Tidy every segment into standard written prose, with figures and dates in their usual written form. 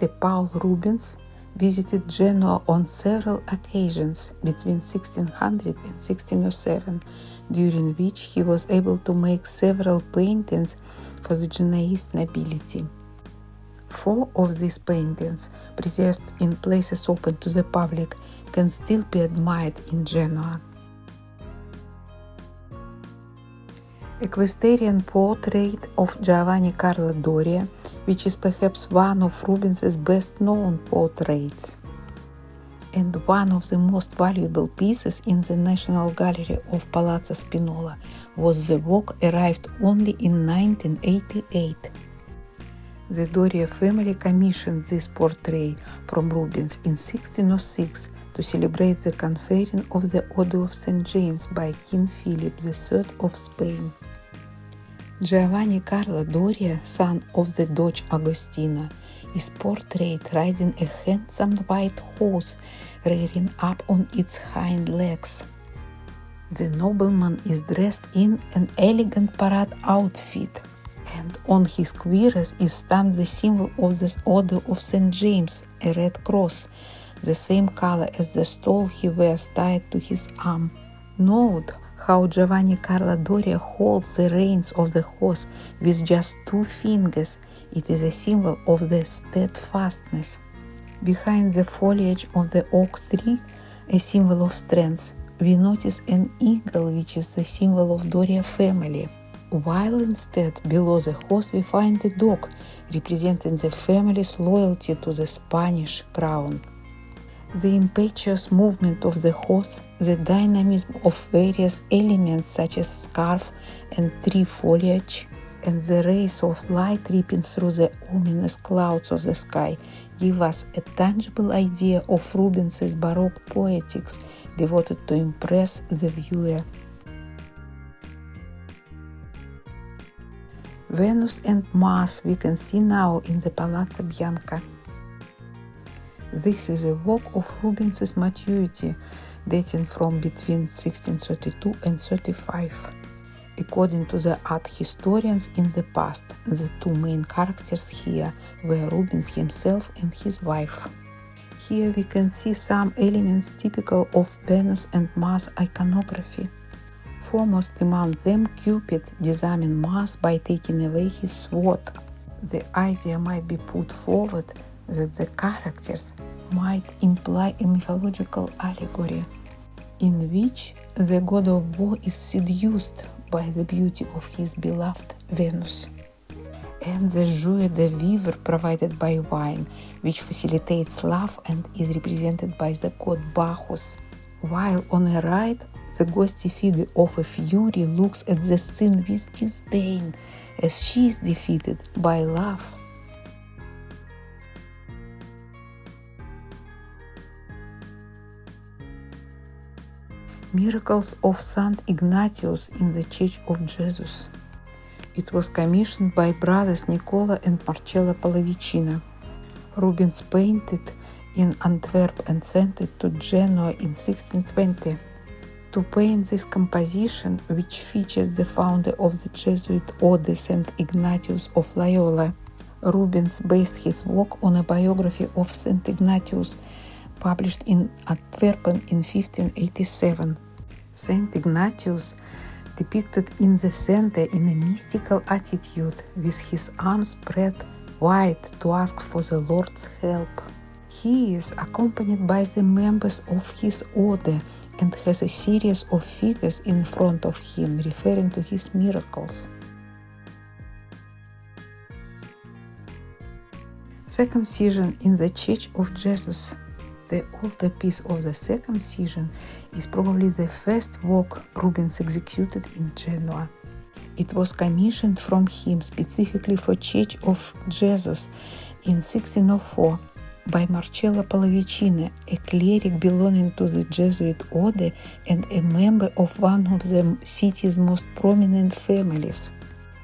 Peter Paul Rubens visited Genoa on several occasions between 1600 and 1607, during which he was able to make several paintings for the Genoese nobility. 4 of these paintings, preserved in places open to the public, can still be admired in Genoa. Equestrian portrait of Giovanni Carlo Doria, which is perhaps one of Rubens's best-known portraits, and one of the most valuable pieces in the National Gallery of Palazzo Spinola, was the work arrived only in 1988. The Doria family commissioned this portrait from Rubens in 1606 to celebrate the conferring of the Order of St. James by King Philip III of Spain. Giovanni Carlo Doria, son of the Doge Agostina, is portrayed riding a handsome white horse rearing up on its hind legs. The nobleman is dressed in an elegant parade outfit, and on his cuirass is stamped the symbol of the Order of St. James, a red cross, the same color as the stole he wears tied to his arm. Note how Giovanni Carlo Doria holds the reins of the horse with just 2 fingers. It is a symbol of the steadfastness. Behind the foliage of the oak tree, a symbol of strength, we notice an eagle, which is the symbol of Doria family, while instead below the horse we find a dog, representing the family's loyalty to the Spanish crown. The impetuous movement of the horse, the dynamism of various elements such as scarf and tree foliage, and the rays of light ripping through the ominous clouds of the sky give us a tangible idea of Rubens's Baroque poetics devoted to impress the viewer. Venus and Mars we can see now in the Palazzo Bianco. This is a work of Rubens's maturity, dating from between 1632 and 35. According to the art historians in the past, the 2 main characters here were Rubens himself and his wife. Here we can see some elements typical of Venus and Mars iconography. Foremost among them, Cupid disarming Mars by taking away his sword. The idea might be put forward that the characters might imply a mythological allegory in which the god of war is seduced by the beauty of his beloved Venus, and the joie de vivre provided by wine, which facilitates love and is represented by the god Bacchus, while on the right the ghostly figure of a Fury looks at the scene with disdain as she is defeated by love. Miracles of St. Ignatius in the Church of Jesus. It was commissioned by brothers Nicola and Marcello Pallavicino. Rubens painted in Antwerp and sent it to Genoa in 1620. To paint this composition, which features the founder of the Jesuit order St. Ignatius of Loyola, Rubens based his work on a biography of St. Ignatius published in Antwerp in 1587. St. Ignatius depicted in the center in a mystical attitude with his arms spread wide to ask for the Lord's help. He is accompanied by the members of his order and has a series of figures in front of him referring to his miracles. Circumcision in the Church of Jesus. The altarpiece of the circumcision is probably the first work Rubens executed in Genoa. It was commissioned from him specifically for Church of Jesus in 1604 by Marcello Pallavicino, a cleric belonging to the Jesuit order and a member of one of the city's most prominent families.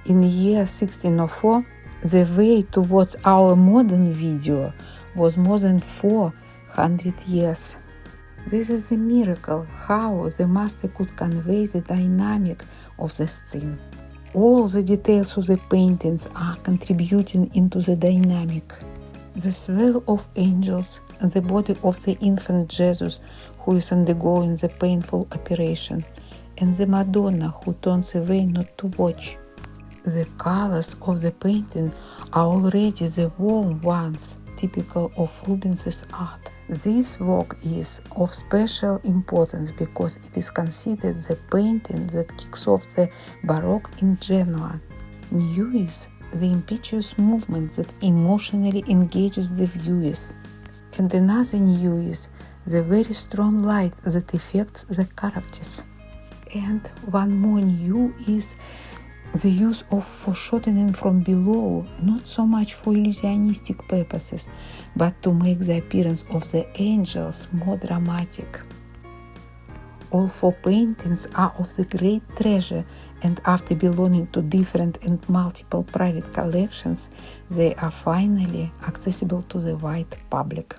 In the year 1604, the way towards our modern video was more than 400 years. This is a miracle how the master could convey the dynamic of the scene. All the details of the paintings are contributing into the dynamic. The swell of angels, the body of the infant Jesus who is undergoing the painful operation, and the Madonna who turns away not to watch. The colors of the painting are already the warm ones, typical of Rubens's art. This work is of special importance because it is considered the painting that kicks off the Baroque in Genoa. New is the impetuous movement that emotionally engages the viewers. And another new is the very strong light that affects the characters. And one more new is the use of foreshortening from below, not so much for illusionistic purposes, but to make the appearance of the angels more dramatic. All four paintings are of the great treasure, and after belonging to different and multiple private collections, they are finally accessible to the wide public.